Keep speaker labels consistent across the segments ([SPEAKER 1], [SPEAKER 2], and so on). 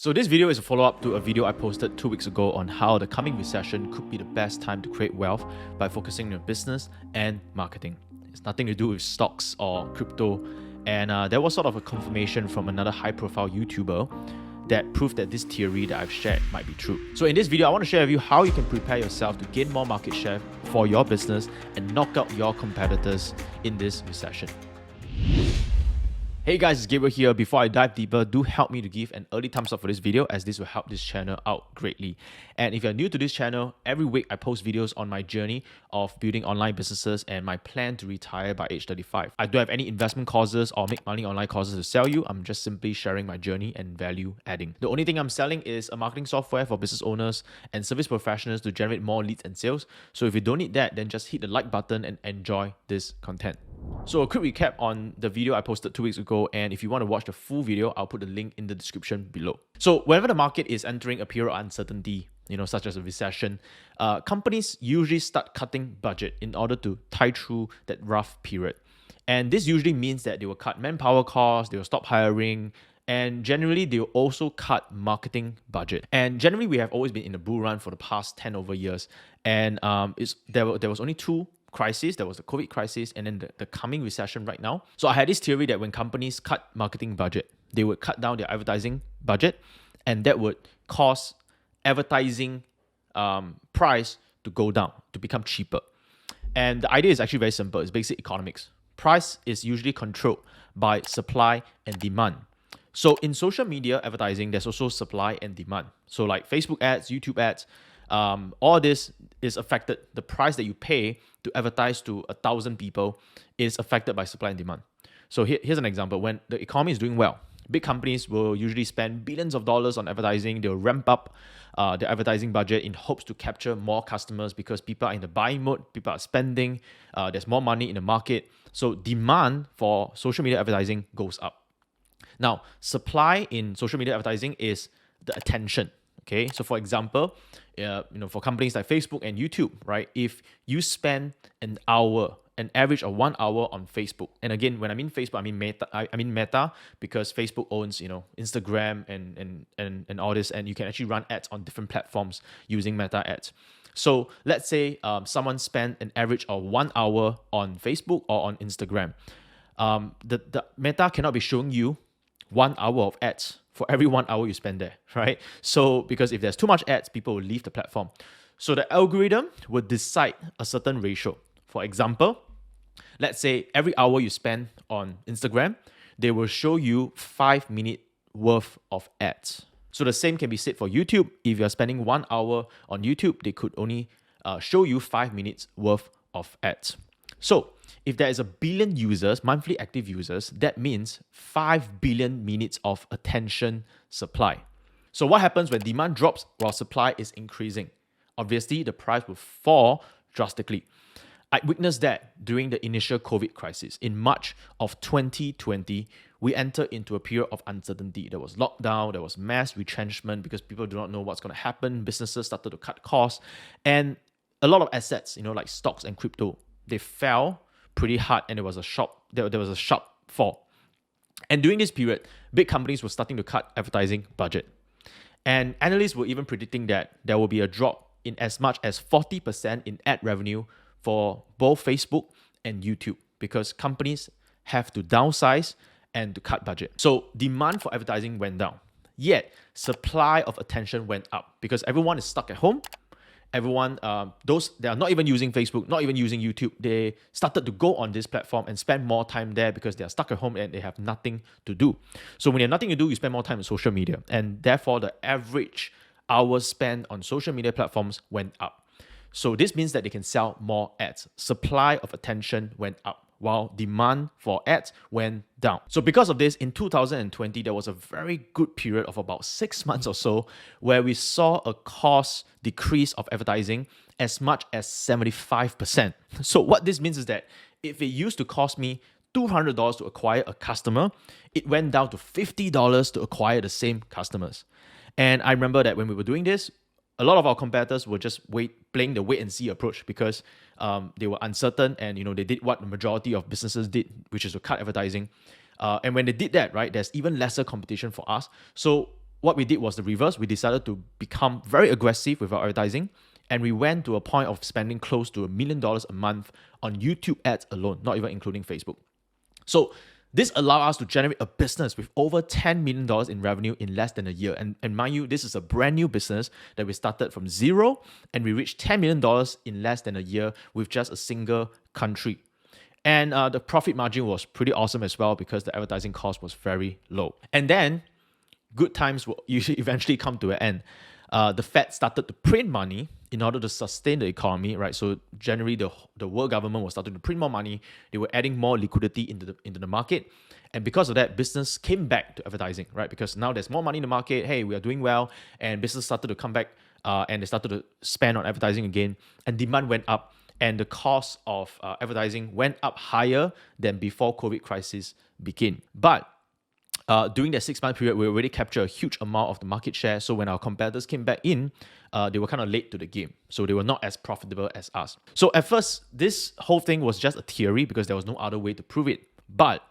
[SPEAKER 1] So this video is a follow-up to a video I posted 2 weeks ago on how the coming recession could be the best time to create wealth by focusing on your business and marketing. It's nothing to do with stocks or crypto, and there was sort of a confirmation from another high-profile YouTuber that proved that this theory that I've shared might be true. So in this video, I want to share with you how you can prepare yourself to gain more market share for your business and knock out your competitors in this recession. Hey guys, it's Gabriel here. Before I dive deeper, do help me to give an early thumbs up for this video, as this will help this channel out greatly. And if you're new to this channel, every week I post videos on my journey of building online businesses and my plan to retire by age 35. I don't have any investment courses or make money online courses to sell you. I'm just simply sharing my journey and value adding. The only thing I'm selling is a marketing software for business owners and service professionals to generate more leads and sales. So if you don't need that, then just hit the like button and enjoy this content. So a quick recap on the video I posted 2 weeks ago, and if you want to watch the full video, I'll put the link in the description below. So whenever the market is entering a period of uncertainty, such as a recession, companies usually start cutting budget in order to tie through that rough period. And this usually means that they will cut manpower costs, they will stop hiring, and generally they will also cut marketing budget. And generally we have always been in a bull run for the past 10 over years, and there was only two crisis. There was the COVID crisis and then the coming recession right now. So I had this theory that when companies cut marketing budget, they would cut down their advertising budget, and that would cause advertising price to go down, to become cheaper. And the idea is actually very simple. It's basic economics. Price is usually controlled by supply and demand. So in social media advertising, there's also supply and demand. So like Facebook ads, YouTube ads, all this is affected. The price that you pay to advertise to 1,000 people is affected by supply and demand. So here's an example. When the economy is doing well, big companies will usually spend billions of dollars on advertising. They'll ramp up their advertising budget in hopes to capture more customers because people are in the buying mode, people are spending, there's more money in the market. So demand for social media advertising goes up. Now, supply in social media advertising is the attention. Okay, so for example, for companies like Facebook and YouTube, right? If you spend an average of 1 hour on Facebook, and again, when I mean Facebook, I mean Meta, because Facebook owns Instagram and all this, and you can actually run ads on different platforms using Meta ads. So let's say someone spent an average of 1 hour on Facebook or on Instagram. The Meta cannot be showing you 1 hour of ads for every 1 hour you spend there, right? So because if there's too much ads, people will leave the platform. So the algorithm will decide a certain ratio. For example, let's say every hour you spend on Instagram, they will show you 5 minutes worth of ads. So the same can be said for YouTube. If you're spending 1 hour on YouTube, they could only show you 5 minutes worth of ads. So if there is 1 billion users, monthly active users, that means 5 billion minutes of attention supply. So what happens when demand drops while supply is increasing? Obviously, the price will fall drastically. I witnessed that during the initial COVID crisis. In March of 2020, we entered into a period of uncertainty. There was lockdown, there was mass retrenchment because people do not know what's going to happen. Businesses started to cut costs, and a lot of assets, like stocks and crypto, they fell pretty hard, and there was a sharp fall. And during this period, big companies were starting to cut advertising budget. And analysts were even predicting that there will be a drop in as much as 40% in ad revenue for both Facebook and YouTube, because companies have to downsize and to cut budget. So demand for advertising went down, yet supply of attention went up because everyone is stuck at home. Everyone, those that are not even using Facebook, not even using YouTube, they started to go on this platform and spend more time there because they are stuck at home and they have nothing to do. So when you have nothing to do, you spend more time on social media, and therefore the average hours spent on social media platforms went up. So this means that they can sell more ads. Supply of attention went up while demand for ads went down. So because of this, in 2020, there was a very good period of about 6 months or so where we saw a cost decrease of advertising as much as 75%. So what this means is that if it used to cost me $200 to acquire a customer, it went down to $50 to acquire the same customers. And I remember that when we were doing this, a lot of our competitors were just playing the wait and see approach because they were uncertain, and they did what the majority of businesses did, which is to cut advertising. And when they did that, right, there's even lesser competition for us. So what we did was the reverse. We decided to become very aggressive with our advertising, and we went to a point of spending close to $1 million a month on YouTube ads alone, not even including Facebook. So this allowed us to generate a business with over $10 million in revenue in less than a year. And mind you, this is a brand new business that we started from zero, and we reached $10 million in less than a year with just a single country. And the profit margin was pretty awesome as well because the advertising cost was very low. And then good times will usually eventually come to an end. The Fed started to print money in order to sustain the economy, right? So generally, the world government was starting to print more money. They were adding more liquidity into the market. And because of that, business came back to advertising, right? Because now there's more money in the market. Hey, we are doing well. And business started to come back and they started to spend on advertising again. And demand went up. And the cost of advertising went up higher than before COVID crisis began. But during that 6-month period, we already captured a huge amount of the market share. So when our competitors came back in, they were kind of late to the game. So they were not as profitable as us. So at first, this whole thing was just a theory because there was no other way to prove it. But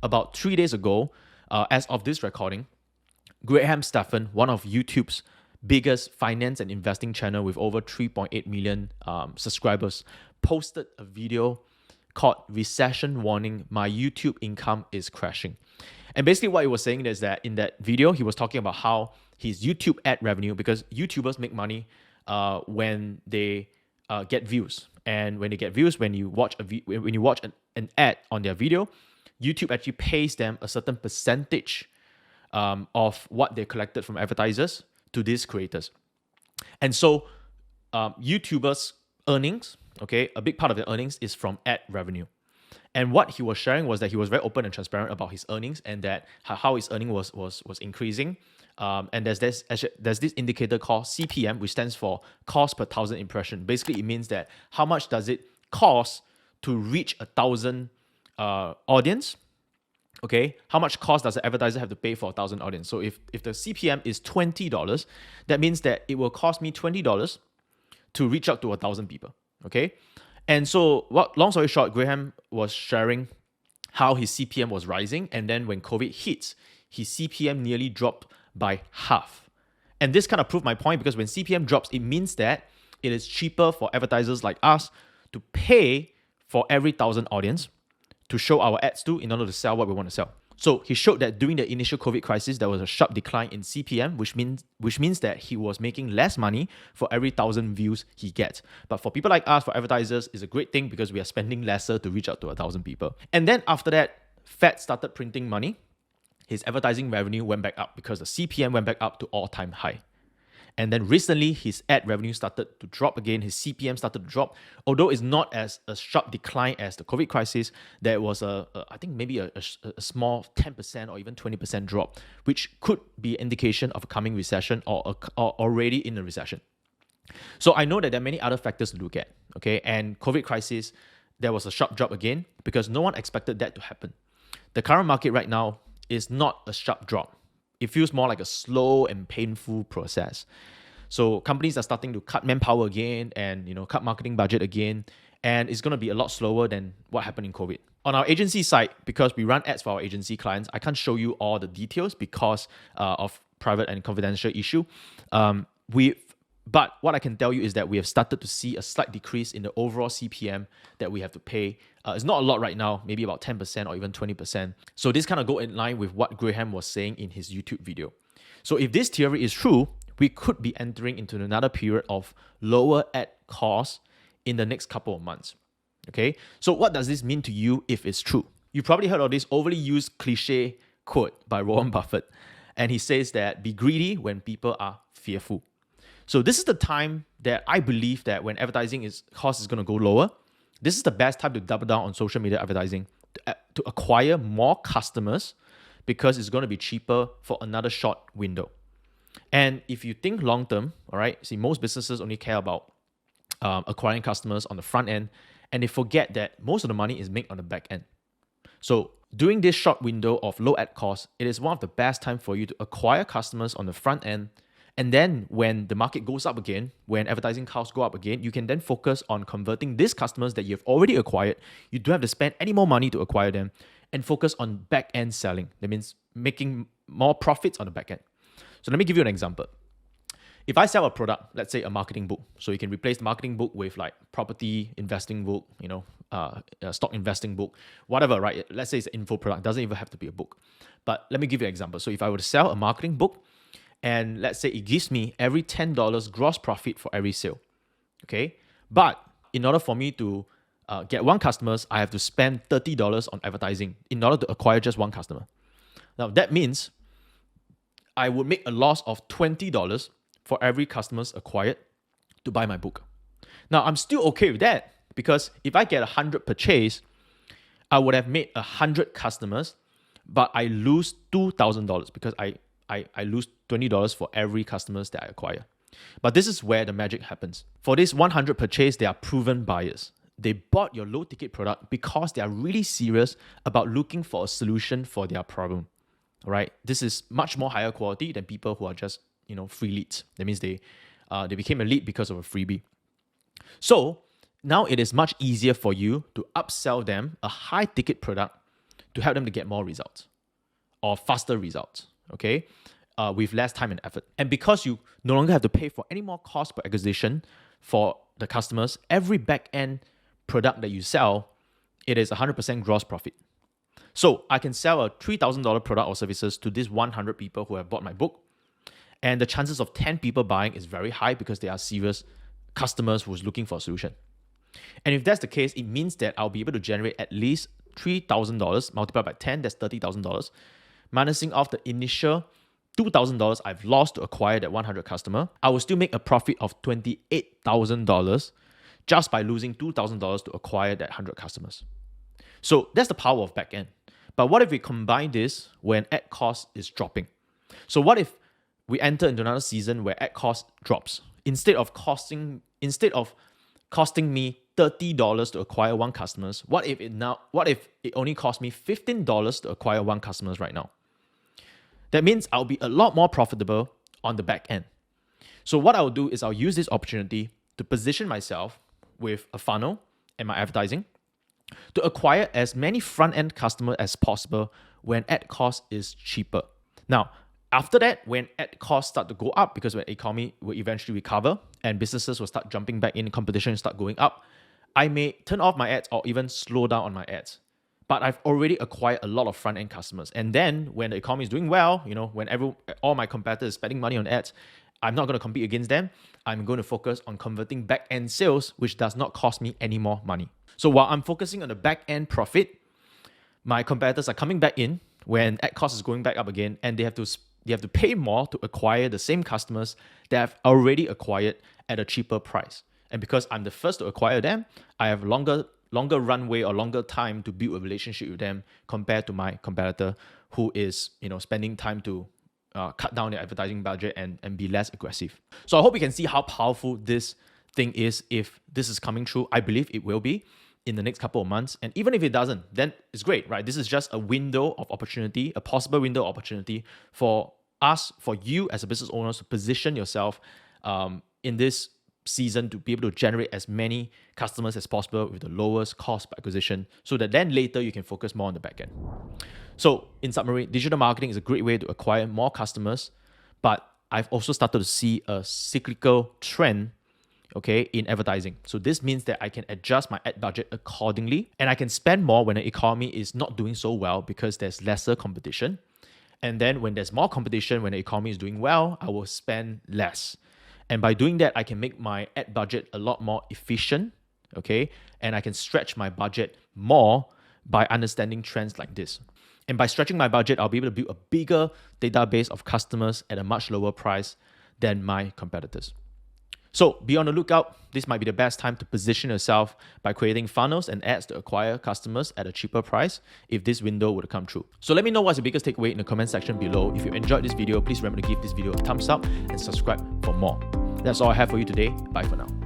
[SPEAKER 1] about 3 days ago, as of this recording, Graham Stephan, one of YouTube's biggest finance and investing channel with over 3.8 million subscribers, posted a video called Recession Warning, My YouTube Income is Crashing. And basically what he was saying is that in that video, he was talking about how his YouTube ad revenue, because YouTubers make money when they get views. And when they get views, when you watch an ad on their video, YouTube actually pays them a certain percentage of what they collected from advertisers to these creators. And so YouTubers' earnings, okay, a big part of their earnings is from ad revenue. And what he was sharing was that he was very open and transparent about his earnings and that how his earning was increasing. And there's this indicator called CPM, which stands for cost per 1,000 impression. Basically, it means that how much does it cost to reach 1,000 audience? Okay, how much cost does the advertiser have to pay for 1,000 audience? So if the CPM is $20, that means that it will cost me $20 to reach out to 1,000 people. Okay. And so, long story short, Graham was sharing how his CPM was rising. And then when COVID hits, his CPM nearly dropped by half. And this kind of proved my point because when CPM drops, it means that it is cheaper for advertisers like us to pay for every 1,000 audience to show our ads to in order to sell what we want to sell. So he showed that during the initial COVID crisis, there was a sharp decline in CPM, which means that he was making less money for every 1,000 views he gets. But for people like us, for advertisers, it's a great thing because we are spending lesser to reach out to 1,000 people. And then after that, Fed started printing money. His advertising revenue went back up because the CPM went back up to all-time high. And then recently, his ad revenue started to drop again. His CPM started to drop. Although it's not as a sharp decline as the COVID crisis, there was I think maybe a small 10% or even 20% drop, which could be an indication of a coming recession or already in a recession. So I know that there are many other factors to look at, okay? And COVID crisis, there was a sharp drop again because no one expected that to happen. The current market right now is not a sharp drop. It feels more like a slow and painful process. So companies are starting to cut manpower again and cut marketing budget again. And it's going to be a lot slower than what happened in COVID. On our agency side, because we run ads for our agency clients, I can't show you all the details because of private and confidential issue. But what I can tell you is that we have started to see a slight decrease in the overall CPM that we have to pay. It's not a lot right now, maybe about 10% or even 20%. So this kind of go in line with what Graham was saying in his YouTube video. So if this theory is true, we could be entering into another period of lower ad costs in the next couple of months. Okay, so what does this mean to you if it's true? You probably heard of this overly used cliche quote by Warren Buffett. And he says that be greedy when people are fearful. So this is the time that I believe that when advertising cost is going to go lower, this is the best time to double down on social media advertising to acquire more customers because it's going to be cheaper for another short window. And if you think long term, all right, see, most businesses only care about acquiring customers on the front end, and they forget that most of the money is made on the back end. So during this short window of low ad cost, it is one of the best time for you to acquire customers on the front end. And then when the market goes up again, when advertising costs go up again, you can then focus on converting these customers that you've already acquired. You don't have to spend any more money to acquire them and focus on back-end selling. That means making more profits on the back end. So let me give you an example. If I sell a product, let's say a marketing book, so you can replace the marketing book with like property investing book, stock investing book, whatever, right? Let's say it's an info product, doesn't even have to be a book. But let me give you an example. So if I were to sell a marketing book, and let's say it gives me every $10 gross profit for every sale, okay? But in order for me to get one customer, I have to spend $30 on advertising in order to acquire just one customer. Now that means I would make a loss of $20 for every customers acquired to buy my book. Now, I'm still okay with that because if I get 100 purchase, I would have made 100 customers, but I lose $2,000 because I lose $20 for every customers that I acquire. But this is where the magic happens. For this 100 purchase, they are proven buyers. They bought your low ticket product because they are really serious about looking for a solution for their problem. All right? This is much more higher quality than people who are just free leads. That means they became a lead because of a freebie. So now it is much easier for you to upsell them a high ticket product to help them to get more results or faster results, okay? With less time and effort. And because you no longer have to pay for any more cost per acquisition for the customers, every back-end product that you sell, it is 100% gross profit. So I can sell a $3,000 product or services to these 100 people who have bought my book. And the chances of 10 people buying is very high because they are serious customers who's looking for a solution. And if that's the case, it means that I'll be able to generate at least $3,000 multiplied by 10, that's $30,000, minusing off the initial $2,000 I've lost to acquire that 100 customer. I will still make a profit of $28,000 just by losing $2,000 to acquire that 100 customers. So that's the power of backend. But what if we combine this when ad cost is dropping? So what if we enter into another season where ad cost drops? Instead of costing me $30 to acquire one customer, what if it only costs me $15 to acquire one customer right now? That means I'll be a lot more profitable on the back end. So what I'll do is I'll use this opportunity to position myself with a funnel and my advertising to acquire as many front-end customers as possible when ad cost is cheaper. Now, after that, when ad costs start to go up, because when the economy will eventually recover and businesses will start jumping back in, competition start going up, I may turn off my ads or even slow down on my ads. But I've already acquired a lot of front-end customers. And then when the economy is doing well, when all my competitors are spending money on ads, I'm not going to compete against them. I'm going to focus on converting back-end sales, which does not cost me any more money. So while I'm focusing on the back-end profit, my competitors are coming back in when ad cost is going back up again, and they have to pay more to acquire the same customers that I've already acquired at a cheaper price. And because I'm the first to acquire them, I have longer runway or longer time to build a relationship with them compared to my competitor who is spending time to cut down their advertising budget and be less aggressive. So I hope you can see how powerful this thing is if this is coming true. I believe it will be in the next couple of months. And even if it doesn't, then it's great, right? This is just a window of opportunity, a possible window of opportunity for you as a business owner to position yourself in this season to be able to generate as many customers as possible with the lowest cost per acquisition, so that then later you can focus more on the back end. So in summary, digital marketing is a great way to acquire more customers, but I've also started to see a cyclical trend, in advertising. So this means that I can adjust my ad budget accordingly, and I can spend more when the economy is not doing so well because there's lesser competition. And then when there's more competition, when the economy is doing well, I will spend less. And by doing that, I can make my ad budget a lot more efficient, and I can stretch my budget more by understanding trends like this. And by stretching my budget, I'll be able to build a bigger database of customers at a much lower price than my competitors. So be on the lookout. This might be the best time to position yourself by creating funnels and ads to acquire customers at a cheaper price if this window were to come true. So let me know what's the biggest takeaway in the comment section below. If you enjoyed this video, please remember to give this video a thumbs up and subscribe for more. That's all I have for you today. Bye for now.